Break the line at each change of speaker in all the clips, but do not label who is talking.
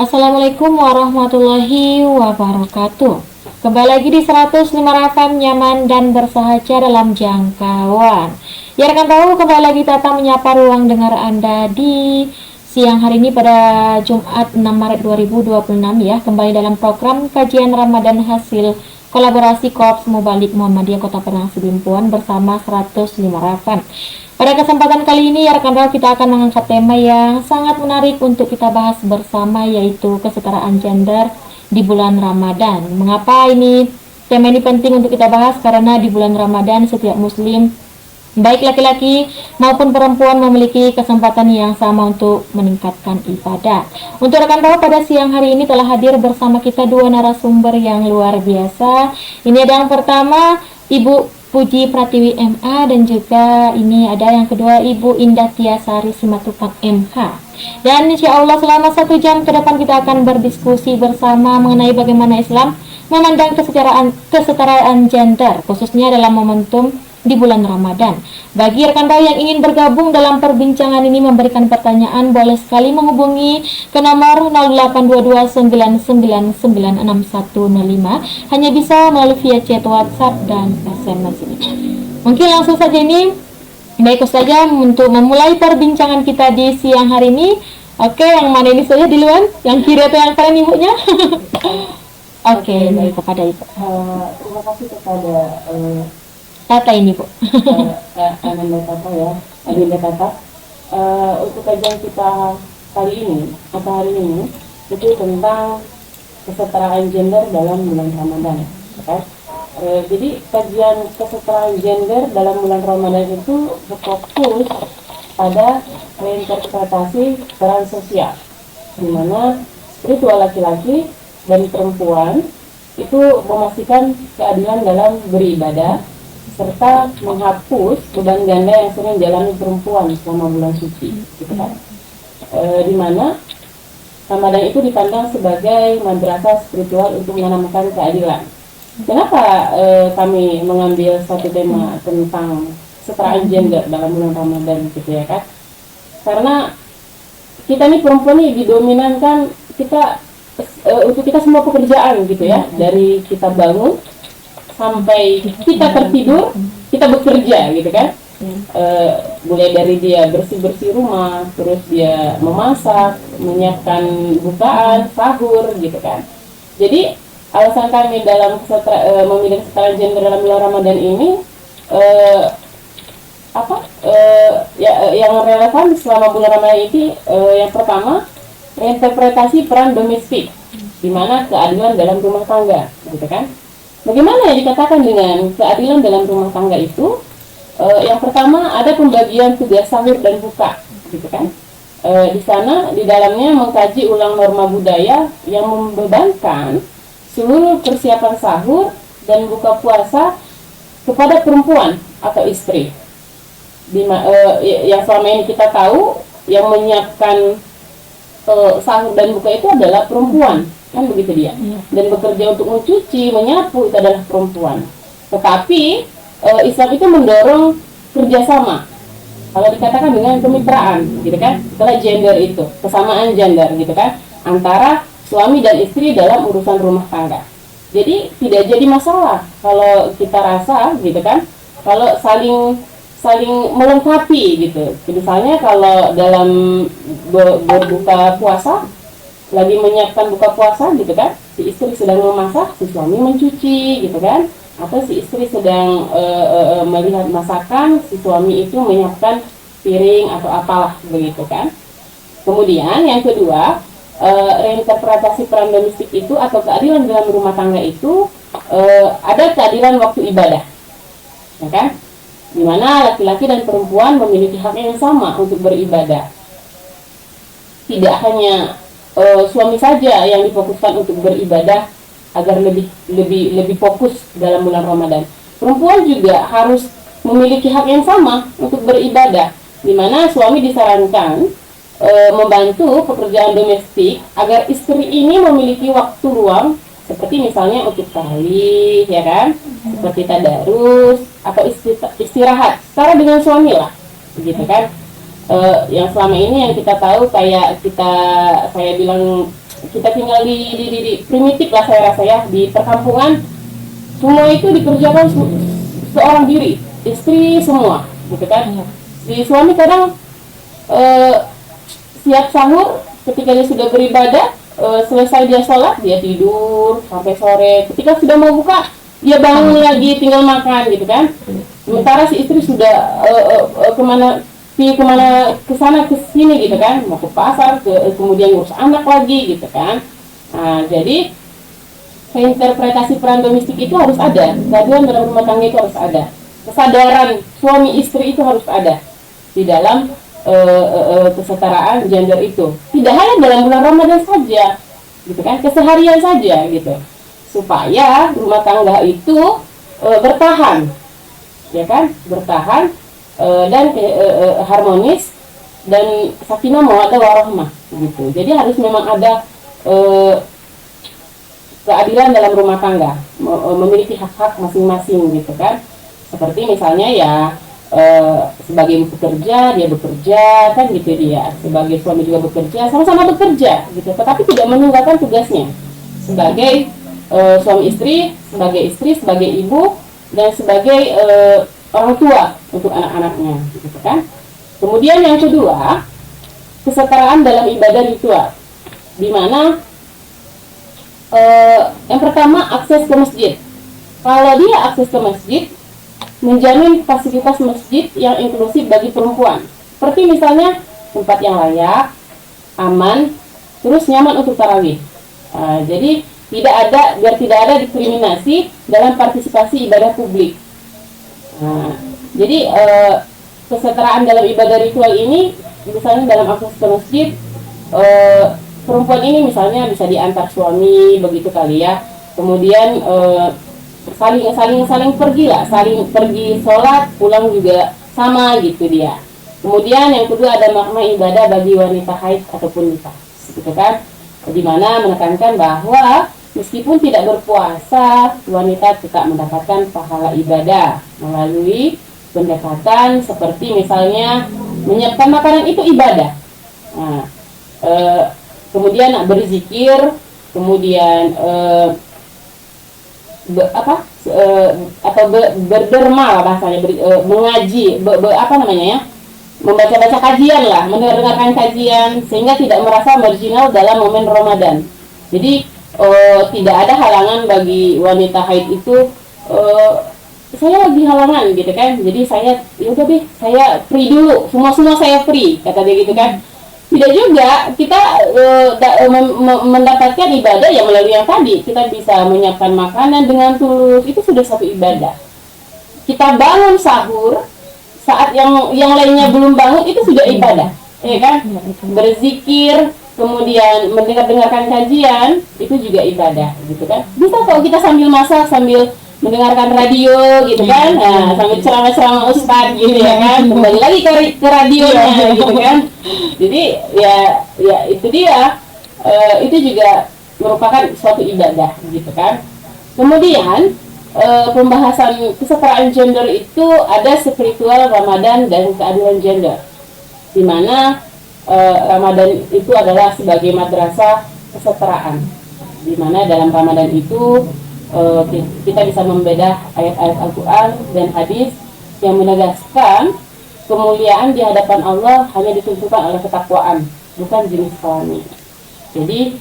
Assalamualaikum warahmatullahi wabarakatuh. Kembali lagi di 105 FM nyaman dan bersahaja dalam jangkauan. Ya rekan tahu, kembali lagi Tata menyapa ruang dengar Anda di siang hari ini pada Jumat 6 Maret 2026 ya. Kembali dalam program kajian Ramadan hasil kolaborasi Korps Mubalik Muhammadiyah Kota Padang Sidimpuan bersama 105 FM. Pada kesempatan kali ini ya rekan tahu, kita akan mengangkat tema yang sangat menarik untuk kita bahas bersama, yaitu kesetaraan gender di bulan Ramadan. Mengapa tema ini penting untuk kita bahas? Karena di bulan Ramadan setiap muslim, baik laki-laki maupun perempuan, memiliki kesempatan yang sama untuk meningkatkan ibadah. Untuk rekan tahu, pada siang hari ini telah hadir bersama kita dua narasumber yang luar biasa. Ini ada yang pertama Ibu Puji Pratiwi MA, dan juga ini ada yang kedua Ibu Indah Tiasari Simatupang MH. Dan insya Allah selama 1 jam ke depan kita akan berdiskusi bersama mengenai bagaimana Islam memandang kesetaraan gender, khususnya dalam momentum di bulan Ramadan. Bagi rekan tahu yang ingin bergabung dalam perbincangan ini, memberikan pertanyaan, boleh sekali menghubungi ke nomor 0822999605. Hanya bisa melalui via chat WhatsApp dan SMS ini. Mungkin langsung saja ini, baik saja untuk memulai perbincangan kita di siang hari ini. Oke, yang mana ini saja duluan? Yang kiri atau yang kanan ibunya? Oke, baik kepada ibu.
Terima kasih kepada
Tata ini Bu.
Ananda Tata ya, Adinda Tata. Untuk kajian kita kali ini atau hari ini itu tentang kesetaraan gender dalam bulan Ramadan. Okay? Jadi kajian kesetaraan gender dalam bulan Ramadan itu berfokus pada reinterpretasi peran sosial, di mana spiritual laki-laki dan perempuan itu memastikan keadilan dalam beribadah, serta menghapus beban ganda yang sering dialami perempuan selama bulan suci, gitu kan? Di mana Ramadan itu dipandang sebagai madrasah spiritual untuk menanamkan keadilan. Kenapa kami mengambil satu tema tentang kesetaraan gender dalam bulan Ramadan, gitu ya kan? Karena kita nih perempuan nih didominankan untuk kita semua pekerjaan, gitu ya, dari kita bangun sampai kita tertidur, kita bekerja, gitu kan. Mulai dari dia bersih-bersih rumah, terus dia memasak, menyiapkan bukaan, sahur, gitu kan. Jadi alasan kami dalam memilih kesetaraan gender dalam bulan Ramadan ini yang relevan selama bulan Ramadan ini, yang pertama, reinterpretasi peran domestik, di mana keadilan dalam rumah tangga, gitu kan. Bagaimana yang dikatakan dengan keadilan dalam rumah tangga itu? Yang pertama, ada pembagian tugas sahur dan buka, gitu kan. Di sana, di dalamnya mengkaji ulang norma budaya yang membebankan seluruh persiapan sahur dan buka puasa kepada perempuan atau istri. Yang selama ini kita tahu, yang menyiapkan sahur dan buka itu adalah perempuan, kan begitu dia. Dan bekerja untuk mencuci, menyapu itu adalah perempuan. Tetapi Islam itu mendorong kerjasama. Kalau dikatakan dengan kemitraan, gitu kan, setelah gender itu, kesamaan gender, gitu kan, antara suami dan istri dalam urusan rumah tangga. Jadi tidak jadi masalah kalau kita rasa, gitu kan, kalau saling melengkapi, gitu. Misalnya kalau dalam berbuka puasa, lagi menyiapkan buka puasa, gitu kan, si istri sedang memasak, si suami mencuci, gitu kan, atau si istri sedang melihat masakan, si suami itu menyiapkan piring atau apalah, begitu kan. Kemudian yang kedua, reinterpretasi peran domestik itu atau keadilan dalam rumah tangga itu, ada keadilan waktu ibadah, ya kan, dimana laki-laki dan perempuan memiliki hak yang sama untuk beribadah. Tidak hanya suami saja yang difokuskan untuk beribadah agar lebih fokus dalam bulan Ramadan. Perempuan juga harus memiliki hak yang sama untuk beribadah, di mana suami disarankan membantu pekerjaan domestik agar istri ini memiliki waktu luang, seperti misalnya untuk tarawih, ya kan, seperti tadarus atau istirahat setara dengan suami lah, begitu kan. Yang selama ini yang kita tahu, kayak saya bilang kita tinggal di primitif lah saya rasa ya, di perkampungan semua itu dikerjakan seorang diri, istri semua, gitu kan. Si suami kadang siap sahur, ketika dia sudah beribadah, selesai dia sholat, dia tidur sampai sore. Ketika sudah mau buka, dia bangun lagi, tinggal makan, gitu kan. Sementara si istri sudah kemana kesana kesini, gitu kan, mau ke pasar, kemudian ngurus anak lagi, gitu kan. Nah, jadi interpretasi peran domestik itu harus ada, kegaduhan dalam rumah tangga itu harus ada, kesadaran suami istri itu harus ada di dalam kesetaraan gender itu. Tidak hanya dalam bulan Ramadan saja, gitu kan, keseharian saja, gitu, supaya rumah tangga itu bertahan, ya kan, bertahan dan harmonis dan sakinah mawaddah warahmah, gitu. Jadi harus memang ada keadilan dalam rumah tangga, memiliki hak-hak masing-masing, gitu kan. Seperti misalnya ya sebagai ibu bekerja, dia bekerja, kan gitu, dia sebagai suami juga bekerja, sama-sama bekerja, gitu, tetapi tidak meninggalkan tugasnya sebagai suami istri, sebagai ibu, dan sebagai orang tua untuk anak-anaknya, gitu kan. Kemudian yang kedua, kesetaraan dalam ibadah ritual, di mana yang pertama akses ke masjid. Kalau dia akses ke masjid, menjamin fasilitas masjid yang inklusif bagi perempuan, seperti misalnya tempat yang layak, aman, terus nyaman untuk tarawih. Jadi biar tidak ada diskriminasi dalam partisipasi ibadah publik. Jadi kesetaraan dalam ibadah ritual ini, misalnya dalam akses ke masjid, perempuan ini misalnya bisa diantar suami, begitu kali ya. Kemudian saling pergi sholat, pulang juga sama, gitu dia. Kemudian yang kedua ada makna ibadah bagi wanita haid ataupun nifas, gitu kan, dimana menekankan bahwa meskipun tidak berpuasa, wanita tetap mendapatkan pahala ibadah melalui pendekatan seperti misalnya menyiapkan makanan, itu ibadah. Kemudian berzikir, kemudian berderma lah bahasanya, mengaji, membaca-baca kajian lah, mendengarkan kajian, sehingga tidak merasa marginal dalam momen Ramadan. Jadi tidak ada halangan bagi wanita haid itu, saya lagi halangan, gitu kan, jadi saya yaudah deh, saya free dulu, semua saya free, kata dia, gitu kan. Tidak juga, kita mendapatkan ibadah yang melalui yang tadi. Kita bisa menyiapkan makanan dengan tulus, itu sudah satu ibadah. Kita bangun sahur saat yang lainnya belum bangun, itu sudah ibadah, ya kan? Berzikir, kemudian mendengarkan kajian, itu juga ibadah, gitu kan. Bisa kalau kita sambil masak, sambil mendengarkan radio, gitu kan, sambil ceramah-ceramah ustadz, gitu ya kan, kembali lagi ke radionya, gitu kan. Jadi ya itu dia, itu juga merupakan suatu ibadah, gitu kan. Kemudian pembahasan kesetaraan gender itu ada spiritual Ramadan dan keadilan gender, di mana Ramadan itu adalah sebagai madrasah kesetaraan, di mana dalam Ramadan itu kita bisa membedah ayat-ayat Al-Quran dan hadis yang menegaskan kemuliaan di hadapan Allah hanya ditentukan oleh ketakwaan, bukan jenis kelamin. Jadi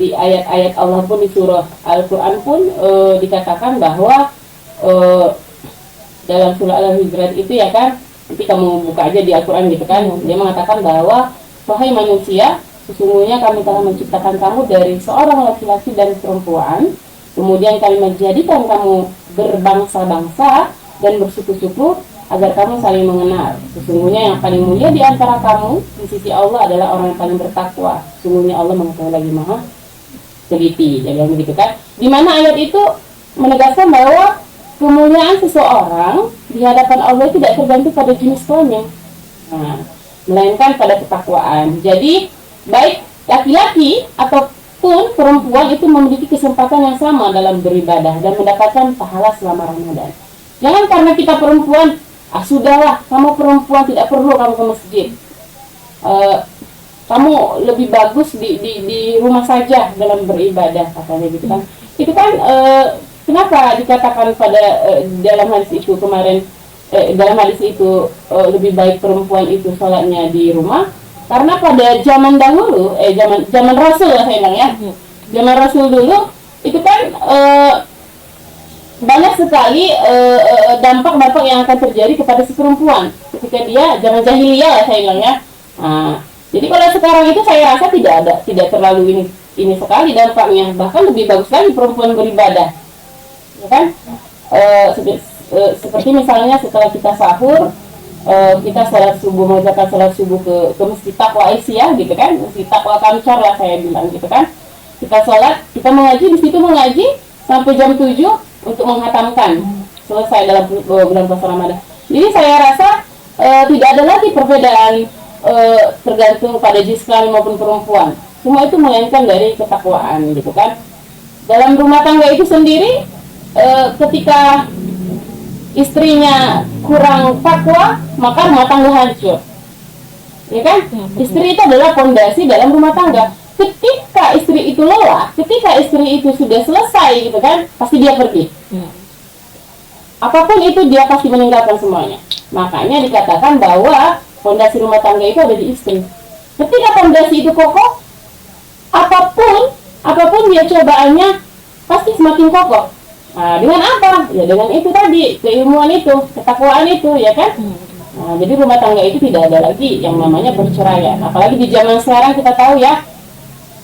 di ayat-ayat Allah pun, di surah Al-Quran pun dikatakan bahwa dalam surah Al-Hujurat itu, ya kan, nanti kamu buka aja di Al-Quran, gitu kan, dia mengatakan bahwa wahai manusia, sesungguhnya kami telah menciptakan kamu dari seorang laki-laki dan perempuan, kemudian kami menjadikan kamu berbangsa-bangsa dan bersuku-suku agar kamu saling mengenal. Sesungguhnya yang paling mulia di antara kamu di sisi Allah adalah orang yang paling bertakwa. Sesungguhnya Allah mengetahui lagi maha teliti. Jadi begitu kan. Di mana ayat itu menegaskan bahwa kemuliaan seseorang di hadapan Allah tidak tergantung pada jenis kelamin, melainkan pada ketakwaan. Jadi baik laki-laki ataupun perempuan itu memiliki kesempatan yang sama dalam beribadah dan mendapatkan pahala selama Ramadan. Jangan karena kita perempuan, sudahlah, kamu perempuan tidak perlu kamu ke masjid. kamu lebih bagus di rumah saja dalam beribadah, katanya gitu kan. Itu kan kenapa dikatakan pada dalam hadis itu kemarin, dalam hadis itu lebih baik perempuan itu sholatnya di rumah, karena pada zaman dahulu, zaman Rasul lah saya bilang ya, zaman Rasul dulu itu kan banyak sekali dampak-dampak yang akan terjadi kepada si perempuan ketika dia zaman jahiliyah lah saya bilang ya. Nah, jadi kalau sekarang itu saya rasa tidak terlalu ini sekali dampaknya, bahkan lebih bagus lagi perempuan beribadah, ya kan? Seperti misalnya setelah kita sahur, kita salat subuh, mengerjakan salat subuh ke masjid Taqwa Aisyah gitu kan, masjid Taqwa Kamcar lah saya bilang gitu kan. Kita salat, kita mengaji, di situ mengaji sampai jam 7 untuk menghatamkan, selesai dalam bulan puasa Ramadan. Jadi saya rasa tidak ada lagi perbedaan tergantung pada jenis kelamin maupun perempuan. Semua itu melainkan dari ketakwaan gitu kan. Dalam rumah tangga itu sendiri, ketika istrinya kurang takwa, maka rumah tangga hancur, ya kan? Istri itu adalah fondasi dalam rumah tangga. Ketika istri itu lelah, ketika istri itu sudah selesai gitu kan, pasti dia pergi. Apapun itu dia pasti meninggalkan semuanya. Makanya dikatakan bahwa fondasi rumah tangga itu ada di istri. Ketika fondasi itu kokoh, apapun dia cobaannya pasti semakin kokoh. Nah, dengan apa? Ya dengan itu tadi, keilmuan itu, ketakwaan itu, ya kan? Nah, jadi rumah tangga itu tidak ada lagi yang namanya perceraian. Apalagi di zaman sekarang kita tahu ya,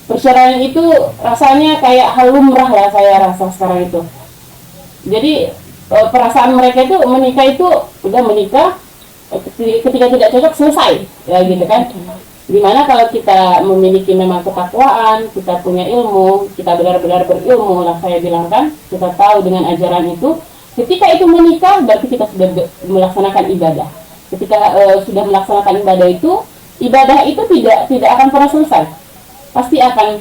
perceraian itu rasanya kayak hal lumrah lah saya rasa sekarang itu. Jadi perasaan mereka itu menikah itu udah menikah, ketika tidak cocok selesai, ya gitu kan. Dimana kalau kita memiliki memang ketakwaan, kita punya ilmu, kita benar-benar berilmu lah saya bilang kan, kita tahu dengan ajaran itu, ketika itu menikah berarti kita sudah melaksanakan ibadah. Ketika sudah melaksanakan ibadah itu tidak akan pernah selesai, pasti akan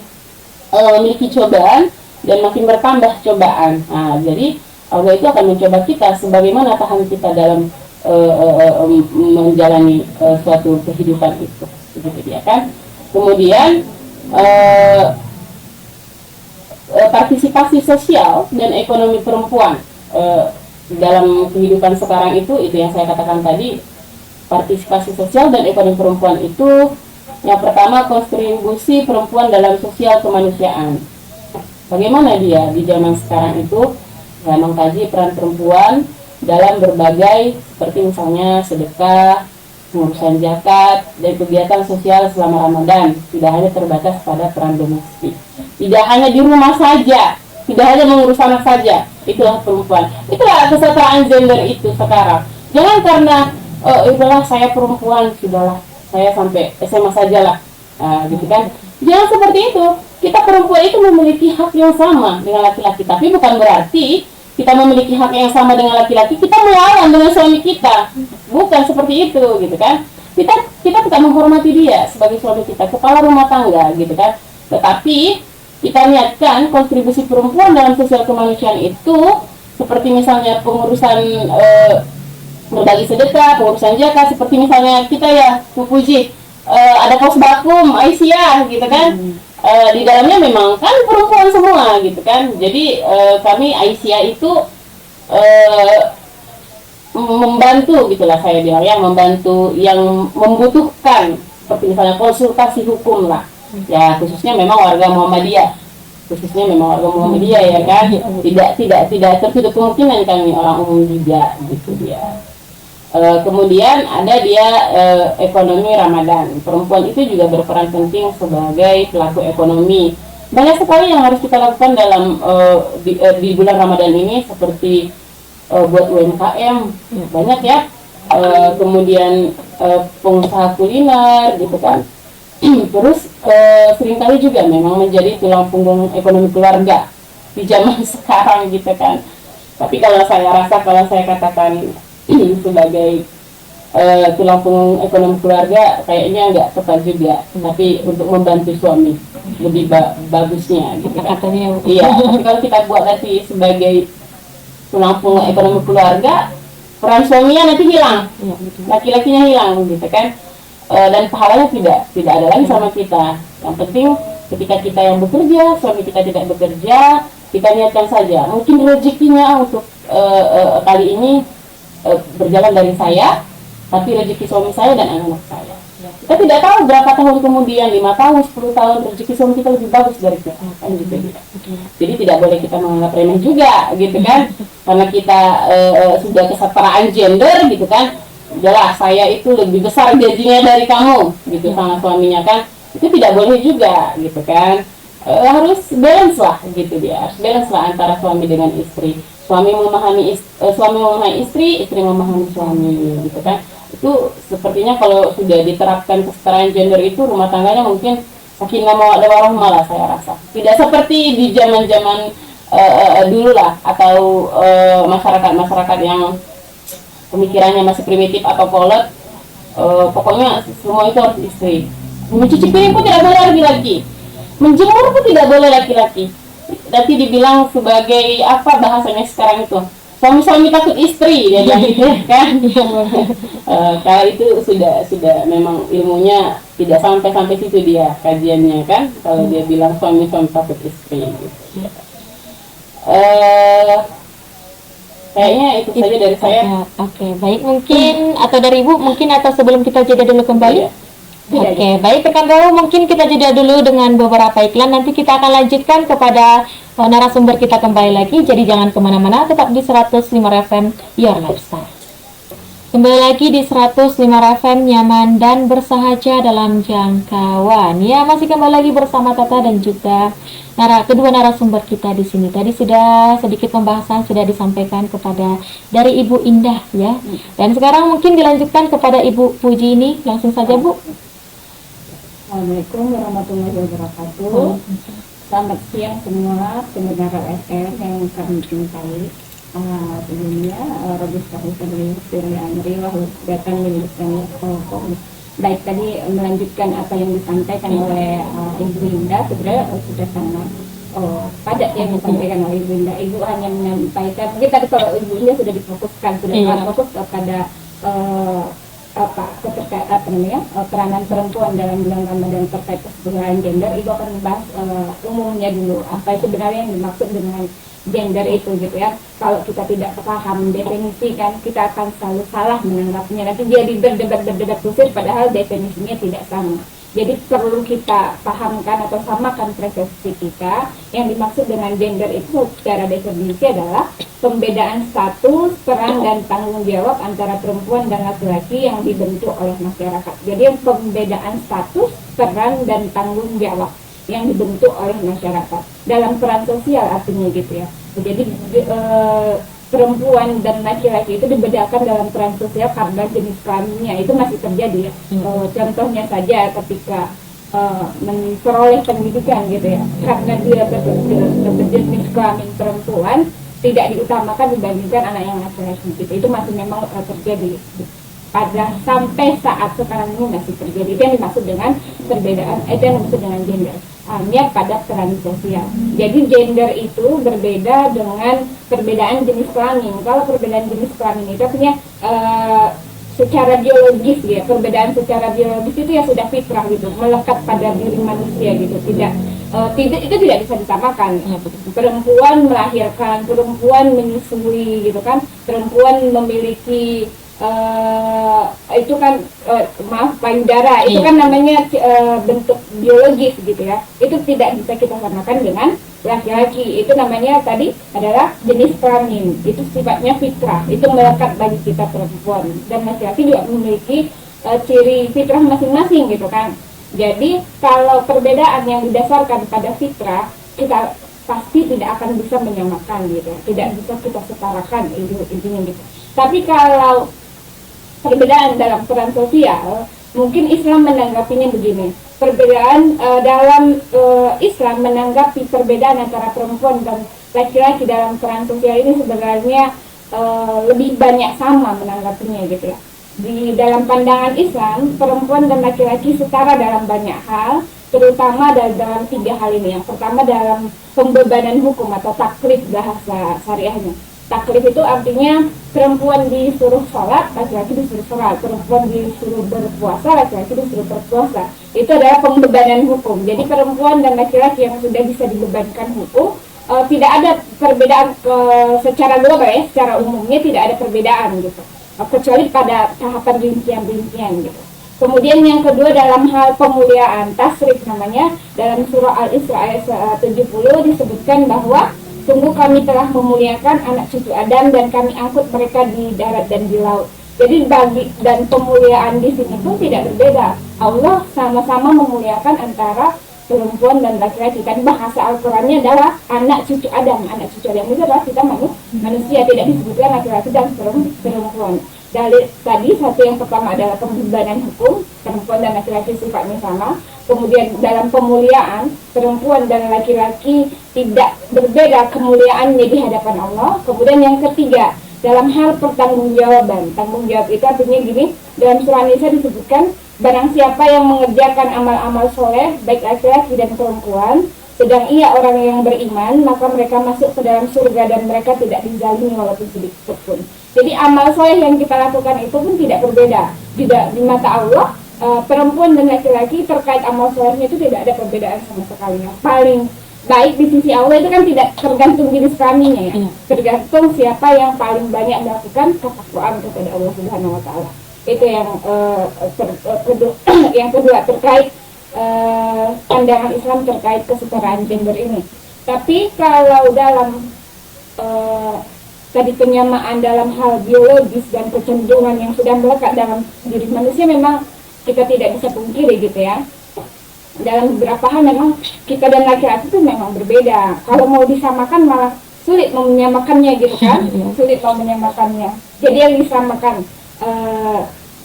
memiliki cobaan dan makin bertambah cobaan. Nah, jadi Allah itu akan mencoba kita sebagaimana tahan kita dalam menjalani suatu kehidupan itu, begitu dia kan. Kemudian partisipasi sosial dan ekonomi perempuan dalam kehidupan sekarang itu yang saya katakan tadi. Partisipasi sosial dan ekonomi perempuan itu, yang pertama, kontribusi perempuan dalam sosial kemanusiaan. Bagaimana dia di zaman sekarang itu mengkaji peran perempuan dalam berbagai, seperti misalnya sedekah, pengurusan zakat, dan kegiatan sosial selama Ramadan. Tidak hanya terbatas pada peran domestik, tidak hanya di rumah saja, tidak hanya mengurus anak saja. Itulah perempuan, itulah kesetaraan gender itu sekarang. Jangan karena itulah saya perempuan, sudahlah saya sampai SMA saja lah, gitu kan. Jangan seperti itu. Kita perempuan itu memiliki hak yang sama dengan laki-laki, tapi bukan berarti kita memiliki hak yang sama dengan laki-laki kita melawan dengan suami kita, bukan seperti itu, gitu kan. Kita tidak menghormati dia sebagai suami kita, kepala rumah tangga, gitu kan. Tetapi kita niatkan kontribusi perempuan dalam sosial kemanusiaan itu, seperti misalnya pengurusan berbagi sedekah, pengurusan zakat, seperti misalnya kita ya, Bu Puji, ada pos bakum Aisyah gitu kan. Di dalamnya memang kan perempuan semua gitu kan. Jadi kami Aisyah itu membantu gitulah saya bilang ya, membantu yang membutuhkan, seperti misalnya konsultasi hukum lah. Ya khususnya memang warga Muhammadiyah. Ya kan. Tidak tertutup kemungkinan kami orang umum juga gitu dia. Kemudian ada dia ekonomi Ramadan. Perempuan itu juga berperan penting sebagai pelaku ekonomi. Banyak sekali yang harus kita lakukan dalam di bulan Ramadan ini, seperti buat UMKM banyak ya. Kemudian pengusaha kuliner gitu kan. Terus seringkali juga memang menjadi tulang punggung ekonomi keluarga di zaman sekarang gitu kan. Tapi kalau saya katakan sebagai tulang punggung ekonomi keluarga kayaknya nggak tepat juga, tapi untuk membantu suami lebih bagusnya gitu kan. Iya, tapi kalau kita buat nanti sebagai tulang punggung ekonomi keluarga, peran suaminya nanti hilang, laki-lakinya hilang gitu kan. dan pahalanya tidak ada lagi sama kita. Yang penting ketika kita yang bekerja, suami kita tidak bekerja, kita niatkan saja. Mungkin rezekinya untuk kali ini berjalan dari saya, tapi rezeki suami saya dan anak-anak saya. Kita tidak tahu berapa tahun kemudian, 5 tahun, 10 tahun, rezeki suami kita lebih bagus dari kita. Kan gitu. Jadi tidak boleh kita menganggap remeh juga, gitu kan. Karena kita sudah kesetaraan gender, gitu kan. Jelas saya itu lebih besar gajinya dari kamu, gitu, sama suaminya kan. Itu tidak boleh juga, gitu kan. Harus balance lah, gitu dia. Harus balance lah antara suami dengan istri. Suami memahami istri, istri memahami suami, gitu kan. Itu sepertinya kalau sudah diterapkan kesetaraan gender itu, rumah tangganya mungkin sakinah mawaddah warahmah lah, saya rasa. Tidak seperti di zaman-zaman dulu lah, atau masyarakat-masyarakat yang pemikirannya masih primitif atau kolot. Pokoknya semua itu harus istri. Mencuci piring pun tidak boleh laki-laki. Menjemur pun tidak boleh laki-laki. Nanti dibilang sebagai apa bahasanya sekarang itu? Suami-suami takut istri, dia bilang gitu kan. Kalau itu sudah memang ilmunya tidak sampai situ dia kajiannya kan. Kalau dia bilang suami-suami takut istri gitu. Kayaknya itu saja dari saya.
Oke, baik, mungkin atau dari Ibu mungkin, atau sebelum kita jeda dulu kembali.
Iya.
Oke, baik rekan tahu, mungkin kita jeda dulu dengan beberapa iklan. Nanti kita akan lanjutkan kepada narasumber kita kembali lagi. Jadi jangan kemana-mana, tetap di 105 FM Your Lifestyle. Kembali lagi di 105 FM, nyaman dan bersahaja dalam jangkauan. Ya, masih kembali lagi bersama Tata dan juga kedua narasumber kita di sini. Tadi sudah sedikit pembahasan sudah disampaikan kepada dari Ibu Indah ya. Dan sekarang mungkin dilanjutkan kepada Ibu Puji ini. Langsung saja, Bu.
Assalamualaikum warahmatullahi wabarakatuh. Selamat siang semua pendengar FM yang kami cintai. Sebelumnya Robis Kahusani Amri datang menyebutkan baik tadi melanjutkan apa yang disampaikan oleh Ibu Indah. Sebenarnya sudah sangat padat yang disampaikan oleh Ibu Indah. Ibu hanya menyampaikan, mungkin tadi kalau Ibu Indah sudah difokuskan, sudah fokus kepada peranan perempuan dalam bulan Ramadan terkait kesetaraan gender. Ibu akan membahas umumnya dulu, apa itu sebenarnya yang dimaksud dengan gender itu gitu ya. Kalau kita tidak paham definisi kan, kita akan selalu salah menanggapnya. Nanti jadi berdebat khusus padahal definisinya tidak sama. Jadi perlu kita pahamkan atau samakan persepsi kita. Yang dimaksud dengan gender itu secara definisi adalah pembedaan status, peran, dan tanggung jawab antara perempuan dan laki-laki yang dibentuk oleh masyarakat. Jadi pembedaan status, peran, dan tanggung jawab yang dibentuk oleh masyarakat dalam peran sosial artinya gitu ya. Jadi perempuan dan laki-laki itu dibedakan dalam peran sosial karena jenis kelaminnya itu masih terjadi ya. Contohnya saja ketika memperoleh pendidikan gitu ya, karena dia berjenis kelamin perempuan tidak diutamakan dibandingkan anak yang laki-laki gitu. Itu masih memang terjadi pada sampai saat sekarang ini masih terjadi. Itu yang dimaksud dengan perbedaan, itu yang dimaksud dengan gender, hanya pada peran sosial. Jadi gender itu berbeda dengan perbedaan jenis kelamin. Kalau perbedaan jenis kelamin itu artinya secara biologis ya, perbedaan secara biologis itu ya sudah fitrah gitu, melekat pada diri manusia gitu. Itu tidak bisa disamakan. Perempuan melahirkan, perempuan menyusui gitu kan, perempuan memiliki itu kan payudara, itu kan namanya bentuk biologis gitu ya. Itu tidak bisa kita samakan dengan laki-laki. Itu namanya tadi adalah jenis kelamin. Itu sifatnya fitrah, itu melekat bagi kita perempuan. Dan laki-laki juga memiliki ciri fitrah masing-masing gitu kan. Jadi kalau perbedaan yang didasarkan pada fitrah, kita pasti tidak akan bisa menyamakan gitu, tidak bisa kita setarakan intinya gitu. Tapi kalau perbedaan dalam peran sosial, mungkin Islam menanggapinya begini. Perbedaan dalam Islam menanggapi perbedaan antara perempuan dan laki-laki dalam peran sosial ini sebenarnya lebih banyak sama menanggapinya gitu ya. Di dalam pandangan Islam, perempuan dan laki-laki setara dalam banyak hal, terutama dalam 3 hal ini. Yang pertama dalam pembebanan hukum atau taklif bahasa syariahnya. Taklif itu artinya perempuan disuruh sholat, laki-laki disuruh sholat. Perempuan disuruh berpuasa, laki-laki disuruh berpuasa. Itu adalah pembebanan hukum. Jadi perempuan dan laki-laki yang sudah bisa dibebankan hukum, tidak ada perbedaan secara global ya, secara umumnya tidak ada perbedaan gitu. Kecuali pada tahapan rincian-rincian gitu. Kemudian yang kedua dalam hal pemuliaan, tasrif namanya, dalam surah Al-Isra ayat 70 disebutkan bahwa sungguh kami telah memuliakan anak cucu Adam dan kami angkut mereka di darat dan di laut. Jadi bagi dan pemuliaan di sini pun tidak berbeda. Allah sama-sama memuliakan antara perempuan dan laki-laki. Kan bahasa Al-Qur'annya adalah anak cucu Adam. Anak cucu Adam itu adalah kita manusia, tidak disebutkan laki-laki dan perempuan. Tadi satu yang pertama adalah pembebanan hukum, perempuan dan laki-laki sifatnya sama. Kemudian dalam pemuliaan, perempuan dan laki-laki tidak berbeda kemuliaannya di hadapan Allah. Kemudian yang ketiga, dalam hal pertanggungjawaban. Tanggung jawab itu artinya gini, dalam surah Nisa disebutkan, barang siapa yang mengerjakan amal-amal soleh, baik laki-laki dan perempuan, sedang ia orang yang beriman, maka mereka masuk ke dalam surga dan mereka tidak dizalimi walaupun sedikit pun. Jadi amal soleh yang kita lakukan itu pun tidak berbeda. Di mata Allah, perempuan dan laki-laki terkait amal solehnya itu tidak ada perbedaan sama sekali. Yang paling baik di sisi Allah itu kan tidak tergantung jenis kelaminnya ya. Tergantung siapa yang paling banyak melakukan ketakwaan kepada Allah Subhanahu wa taala. Itu yang yang kedua terkait pandangan Islam terkait kesetaraan gender ini. Tapi kalau dalam tadi penyamaan dalam hal biologis dan kecenderungan yang sudah melekat dalam diri manusia, memang kita tidak bisa pungkiri gitu ya. Dalam beberapa hal memang kita dan laki-laki itu memang berbeda. Kalau mau disamakan malah sulit mau menyamakannya gitu kan. Sulit mau menyamakannya. Jadi yang disamakan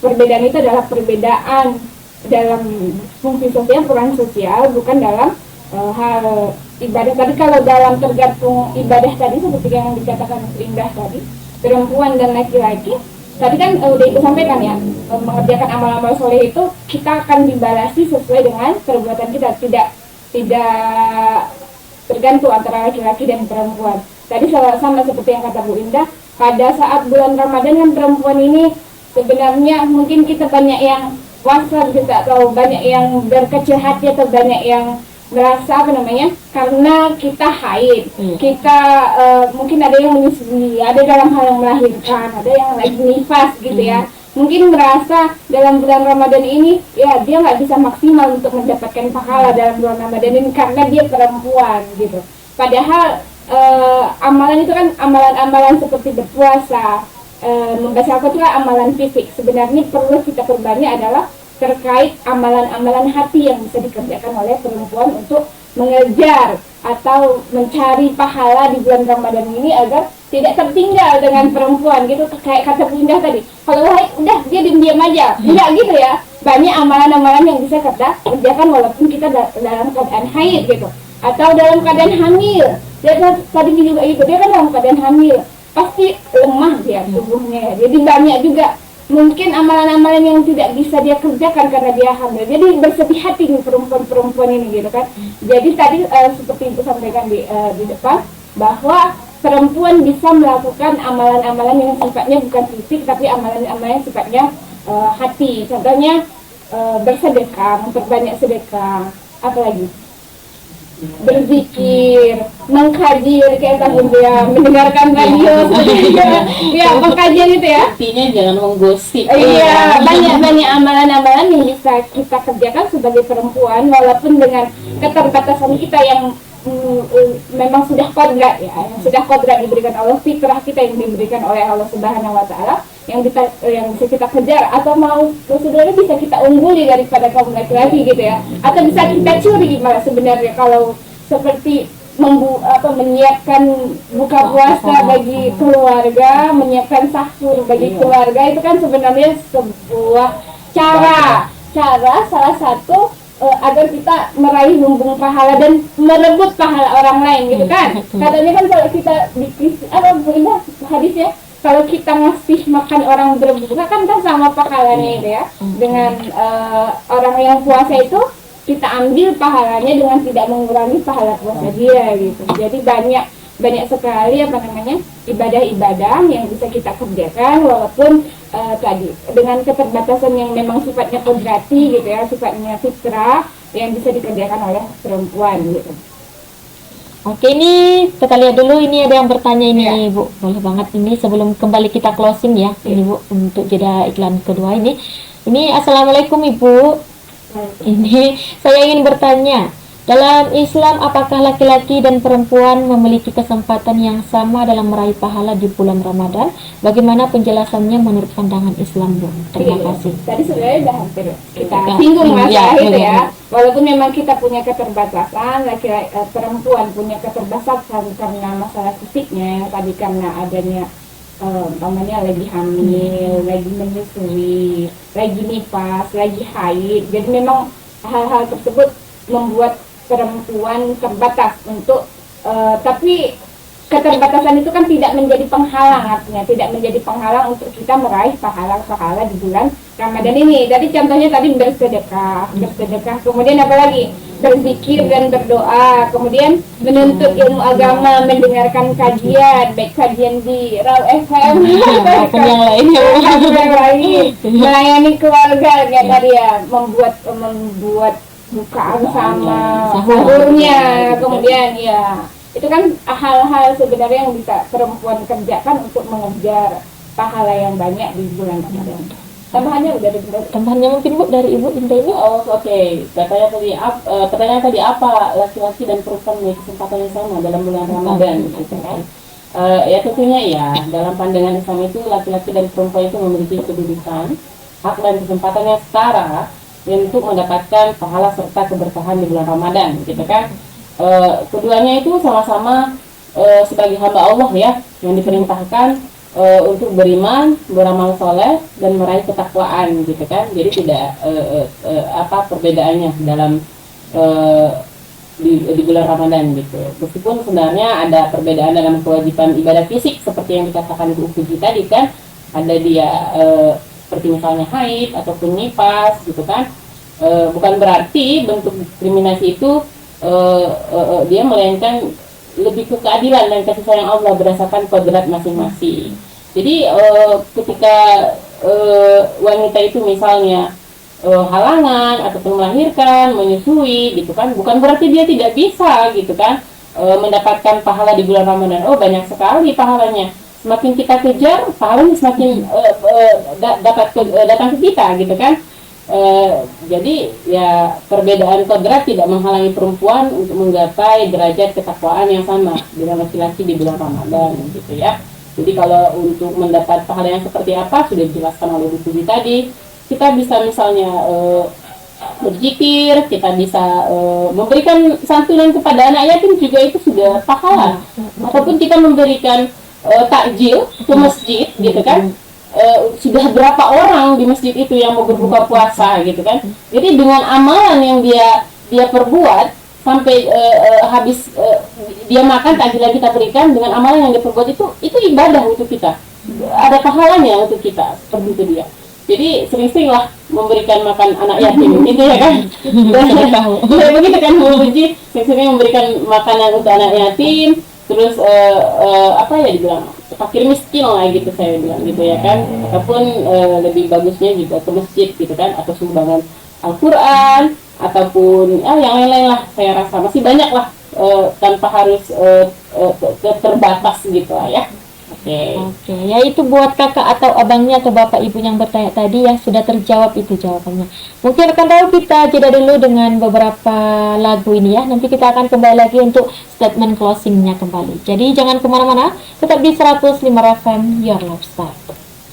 perbedaan itu adalah perbedaan dalam fungsi sosial, peran sosial, bukan dalam hal ibadah. Tadi kalau dalam tergantung ibadah tadi seperti yang dikatakan Indah tadi, perempuan dan laki-laki tadi kan udah itu sampaikan ya, mengerjakan amal-amal soleh itu kita akan dibalasi sesuai dengan perbuatan kita, tidak tergantung antara laki-laki dan perempuan. Tadi sama seperti yang kata Bu Indah, pada saat bulan Ramadan kan perempuan ini sebenarnya mungkin kita banyak yang wasar kita atau banyak yang berkecil hati atau banyak yang merasa karena kita haid, kita mungkin ada yang menyusui, ada dalam hal yang melahirkan, ada yang lagi nifas gitu ya, mungkin merasa dalam bulan Ramadan ini ya dia nggak bisa maksimal untuk mendapatkan pahala dalam bulan Ramadan ini karena dia perempuan gitu. Padahal amalan itu kan amalan-amalan seperti berpuasa, membaca Al-Quran itu kan amalan fisik. Sebenarnya perlu kita perbanyak adalah terkait amalan-amalan hati yang bisa dikerjakan oleh perempuan untuk mengejar atau mencari pahala di bulan Ramadan ini agar tidak tertinggal dengan perempuan gitu. Kayak kata Bu Indah tadi, kalau udah dia diam-diam aja, enggak gitu ya. Banyak amalan-amalan yang bisa kita kerjakan walaupun kita dalam keadaan haid gitu, atau dalam keadaan hamil. Dia tadi juga itu, dia kan dalam keadaan hamil, pasti lemah dia tubuhnya. Jadi banyak juga mungkin amalan-amalan yang tidak bisa dia kerjakan karena dia hamil. Jadi bersedih hati nih perempuan-perempuan ini gitu kan. Jadi tadi seperti Ibu sampaikan di depan, bahwa perempuan bisa melakukan amalan-amalan yang sifatnya bukan fisik tapi amalan-amalan yang sifatnya hati. Contohnya bersedekah, memperbanyak sedekah, apalagi berzikir, mengkaji, kayak tadi dia mendengarkan radio, ya pengkajian itu ya.
Intinya jangan menggosip.
Iya, banyak amalan-amalan yang bisa kita kerjakan sebagai perempuan, walaupun dengan keterbatasan kita yang memang sudah kodrat ya, yang sudah kodrat diberikan Allah, fitrah kita yang diberikan oleh Allah Subhanahu Wa Taala, yang bisa kita kejar, atau mau sebenarnya bisa kita ungguli daripada kaum laki-laki gitu ya, atau bisa kita curi malah sebenarnya. Kalau seperti menyiapkan buka puasa bagi keluarga, menyiapkan sahur bagi keluarga, itu kan sebenarnya sebuah cara salah satu agar kita meraih lumbung pahala dan merebut pahala orang lain gitu kan. Katanya kan kalau kita hadisnya, kalau kita ngasih makan orang berbuka kan sama pahalanya itu ya. Dengan orang yang puasa itu kita ambil pahalanya dengan tidak mengurangi pahala puasa dia gitu. Jadi banyak banyak sekali ibadah-ibadah yang bisa kita kerjakan walaupun tadi dengan keterbatasan yang memang sifatnya kodrati gitu ya, sifatnya fitrah yang bisa dikerjakan oleh perempuan gitu.
Oke, ini kita lihat dulu, ini ada yang bertanya ini
Ya.
Bu, boleh banget ini sebelum kembali kita closing ya, ini Bu, untuk jeda iklan kedua ini. Ini Assalamualaikum Ibu, ini saya ingin bertanya, dalam Islam apakah laki-laki dan perempuan memiliki kesempatan yang sama dalam meraih pahala di bulan Ramadan? Bagaimana penjelasannya menurut pandangan Islam Bu? Terima kasih.
Tadi sebenarnya udah hampir kita
Ya.
singgung masalah
Ya,
itu
ya,
ya.
ya.
Walaupun memang kita punya keterbatasan, perempuan punya keterbatasan karena masalah fisiknya, tadi karena adanya umpamanya lagi hamil, lagi menyusui, lagi nifas, lagi haid. Jadi memang hal-hal tersebut membuat perempuan terbatas untuk tapi keterbatasan itu kan tidak menjadi penghalang, artinya tidak menjadi penghalang untuk kita meraih pahala-pahala di bulan Ramadan ini. Tadi contohnya tadi bersedekah, kemudian apa lagi? Berzikir dan berdoa, kemudian menuntut ilmu agama, mendengarkan kajian, baik kajian di Raw FM
Maupun yang lainnya Bu.
yang lain, melayani keluarga kayak tadi ya, membuat bukaan sama sahurnya, kemudian ya itu kan hal-hal sebenarnya yang bisa perempuan kerjakan untuk mengejar pahala yang banyak di bulan Ramadan. Tambahannya udah dari
Tambahannya mungkin Bu dari Ibu Indah ini.
Oh, oke. Pertanyaan tadi apa laki-laki dan perempuan memiliki kesempatan yang sama dalam bulan Ramadan, gitu kan? Ya tentunya ya, dalam pandangan Islam itu laki-laki dan perempuan itu memiliki kedudukan, hak dan kesempatan yang setara untuk mendapatkan pahala serta keberkahan di bulan Ramadan, gitu kan? Keduanya itu sama-sama sebagai hamba Allah ya, yang diperintahkan untuk beriman, beramal soleh dan meraih ketakwaan, gitu kan? Jadi tidak apa perbedaannya dalam di bulan Ramadan gitu. Meskipun sebenarnya ada perbedaan dalam kewajiban ibadah fisik seperti yang dikatakan Bu Fuji tadi kan, ada dia seperti misalnya haid ataupun nifas, gitu kan? Bukan berarti bentuk diskriminasi itu dia melainkan lebih ke keadilan dan kasih sayang Allah berdasarkan kodrat masing-masing. Jadi ketika wanita itu misalnya halangan ataupun melahirkan, menyusui, gitu kan, bukan berarti dia tidak bisa, gitu kan, mendapatkan pahala di bulan Ramadan. Oh, banyak sekali pahalanya. Semakin kita kejar, pahalanya semakin datang ke kita, gitu kan. Jadi ya perbedaan kodrat tidak menghalangi perempuan untuk menggapai derajat ketakwaan yang sama dengan laki-laki di bulan Ramadan, gitu ya. Jadi kalau untuk mendapat pahala yang seperti apa sudah dijelaskan oleh Bu Suji tadi. Kita bisa misalnya berzikir, kita bisa memberikan santunan kepada anak yatim juga itu sudah pahala. Ataupun kita memberikan takjil ke masjid, gitu kan. Sudah berapa orang di masjid itu yang mau berbuka puasa, gitu kan. Jadi dengan amalan yang dia perbuat sampai habis dia makan, takjil kita berikan, dengan amalan yang dia perbuat itu ibadah untuk kita, ada pahalanya untuk kita, seperti itu dia. Jadi sering-sering lah memberikan makan anak yatim, gitu ya kan. Dan begitu kan Bu Puji, sering-sering memberikan makanan untuk anak yatim, terus apa ya dibilang, fakir miskin lah gitu saya bilang, gitu ya kan. Ataupun lebih bagusnya juga ke masjid, gitu kan, atau sumbangan Al-Quran ataupun yang lain-lain lah. Saya rasa masih banyak lah tanpa harus terbatas gitu lah ya.
Oke, ya itu buat kakak atau abangnya atau bapak ibu yang bertanya tadi yang sudah terjawab itu jawabannya. Mungkin akan tahu kita jeda dulu dengan beberapa lagu ini ya. Nanti kita akan kembali lagi untuk statement closingnya kembali. Jadi jangan kemana-mana, tetap di 105 FM Your Lifestyle.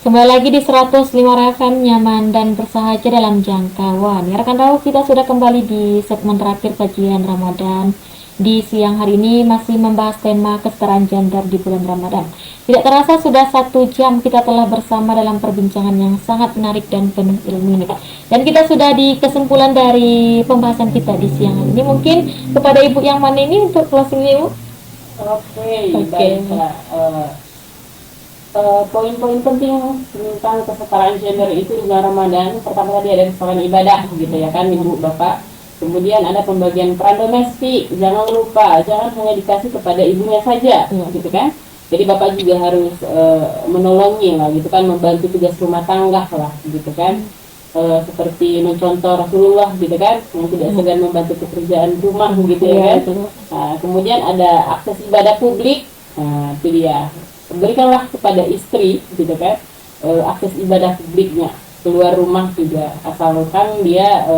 Kembali lagi di 105 FM, nyaman dan bersahaja dalam jangkauan. Ya rekan tahu, kita sudah kembali di segmen terakhir kajian Ramadan. Di siang hari ini masih membahas tema kesetaraan gender di bulan Ramadan. Tidak terasa sudah 1 jam kita telah bersama dalam perbincangan yang sangat menarik dan penuh ilmu ini. Dan kita sudah di kesimpulan dari pembahasan kita di siang hari ini. Mungkin kepada ibu yang mana ini untuk closingnya ibu?
Oke. Baiklah. Poin-poin penting tentang kesetaraan gender itu di bulan Ramadan. Pertama tadi ada kesetaraan ibadah, gitu ya kan Ibu Bapak. Kemudian ada pembagian peran domestik, jangan lupa, jangan hanya dikasih kepada ibunya saja, gitu kan. Jadi bapak juga harus menolongi lah, gitu kan, membantu tugas rumah tangga lah, gitu kan. Seperti mencontoh Rasulullah, gitu kan, yang tidak segan membantu pekerjaan rumah, gitu ya kan. Nah, kemudian ada akses ibadah publik, nah itu dia, berikanlah kepada istri, gitu kan, akses ibadah publiknya, keluar rumah juga, asalkan dia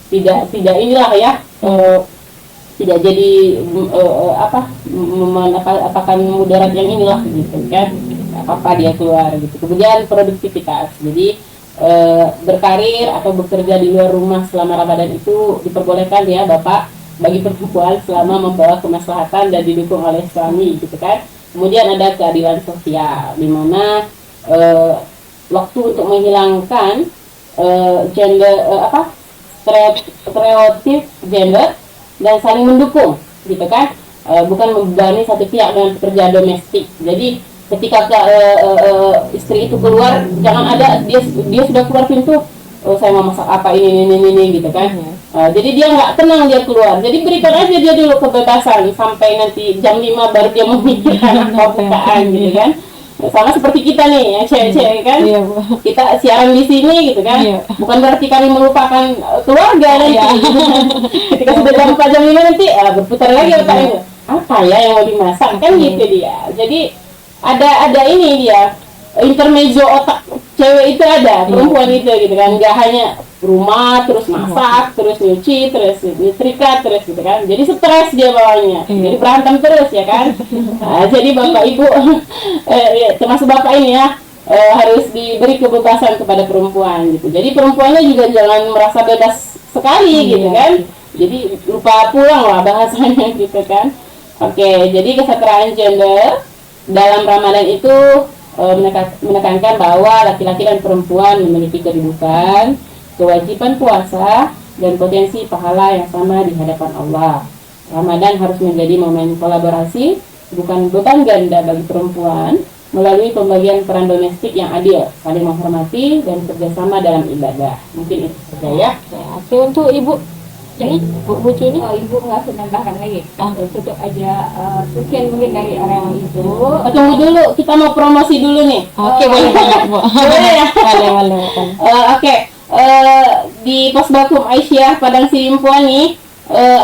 tidak inilah ya, tidak jadi apakah mudarat yang inilah, gitu kan, apa dia keluar, gitu. Kemudian produktivitas, jadi berkarir atau bekerja di luar rumah selama Ramadan itu diperbolehkan ya bapak, bagi perempuan selama membawa kemaslahatan dan didukung oleh suami, gitu kan. Kemudian ada keadilan sosial, di mana waktu untuk menghilangkan gender stereotip gender dan saling mendukung, gitu kan, bukan membebani satu pihak dengan pekerjaan domestik. Jadi ketika istri itu keluar, jangan ada dia sudah keluar pintu, saya mau masak apa ini, gitu kan. Jadi dia nggak tenang dia keluar. Jadi berikan aja dia dulu kebebasan sampai nanti jam 5 baru dia memikirkan apa bukaan, gitu kan. Sama seperti kita nih ya, cewek-cewek kan, kita siaran di sini, gitu kan, bukan berarti kami melupakan keluarga nanti. Ketika sudah jam 5 nanti berputar lagi otaknya, apa ya yang mau dimasak, kan gitu dia. Jadi ada ini dia, intermezzo otak cewek itu ada, perempuan itu, gitu kan, nggak hanya rumah terus masak terus nyuci terus nyetrika terus, gitu kan, jadi stres dia bawahnya, jadi berantem terus ya kan. Nah, jadi bapak ibu termasuk bapak ini ya, harus diberi kebebasan kepada perempuan, gitu. Jadi perempuannya juga jangan merasa bebas sekali, gitu kan, jadi lupa pulang lah bahasanya, gitu kan. Oke, jadi kesetaraan gender dalam Ramadan itu menekankan bahwa laki-laki dan perempuan memiliki kedudukan, kewajiban puasa, dan potensi pahala yang sama di hadapan Allah. Ramadan harus menjadi momen kolaborasi, bukan beban ganda bagi perempuan, melalui pembagian peran domestik yang adil, saling menghormati, dan kerjasama dalam ibadah. Mungkin itu saja ya.
Oke, untuk Ibu ini Bu Cini.
Ibu nggak menambahkan lagi. Tutup aja. Sekian mungkin dari orang Ibu.
Tunggu dulu, kita mau promosi dulu nih.
Oke, boleh banget Bu.
Boleh ya?
Boleh.
Oke. Di Posbakum Aisyah Padang Silimpuan nih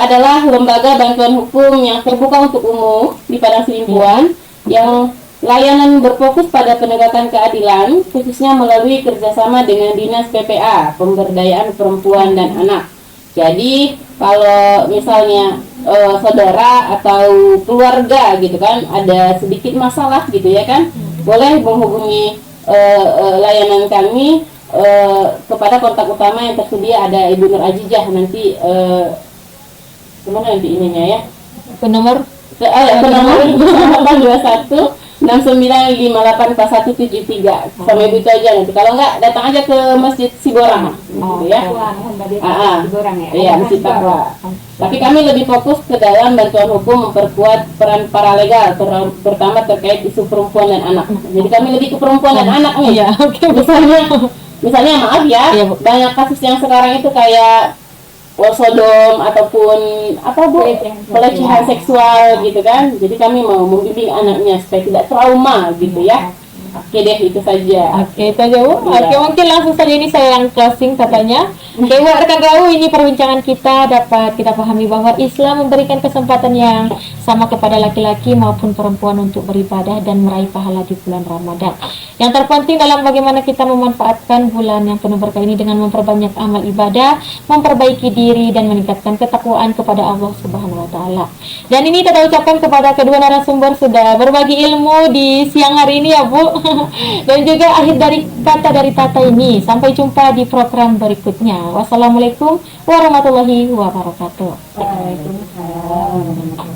adalah lembaga bantuan hukum yang terbuka untuk umum di Padang Silimpuan, yang layanan berfokus pada penegakan keadilan, khususnya melalui kerjasama dengan Dinas PPA, Pemberdayaan Perempuan dan Anak. Jadi kalau misalnya saudara atau keluarga, gitu kan, ada sedikit masalah, gitu ya kan, boleh menghubungi layanan kami kepada kontak utama yang tersedia, ada Ibu Nur Ajijah, nanti kemana nanti ininya ya,
Nomor
821 69584173 sama Ibu itu aja nanti. Kalau enggak, datang aja ke Masjid Siborang, gitu ya. Iya, Masjid Taqwa. Tapi kami lebih fokus ke dalam bantuan hukum, memperkuat peran paralegal, terutama terkait isu perempuan dan anak. Jadi kami lebih ke perempuan dan anak nih.
Iya, oke.
Misalnya maaf ya, banyak kasus yang sekarang itu kayak sodom ataupun pelecehan seksual, gitu kan. Jadi kami mau membimbing anaknya supaya tidak trauma, gitu ya. Oke deh, itu saja.
Oke, itu aja Bu. Oke, mungkin langsung saja ini saya yang closing katanya. Oke Bu, rekan Rawu, ini perbincangan kita dapat kita pahami bahwa Islam memberikan kesempatan yang sama kepada laki-laki maupun perempuan untuk beribadah dan meraih pahala di bulan Ramadan. Yang terpenting dalam bagaimana kita memanfaatkan bulan yang penuh berkah ini dengan memperbanyak amal ibadah, memperbaiki diri, dan meningkatkan ketakwaan kepada Allah Subhanahu wa Ta'ala. Dan ini kita ucapkan kepada kedua narasumber sudah berbagi ilmu di siang hari ini ya Bu. Dan juga akhir dari kata dari Tata ini. Sampai jumpa di program berikutnya. Wassalamualaikum warahmatullahi wabarakatuh.
Waalaikumsalam.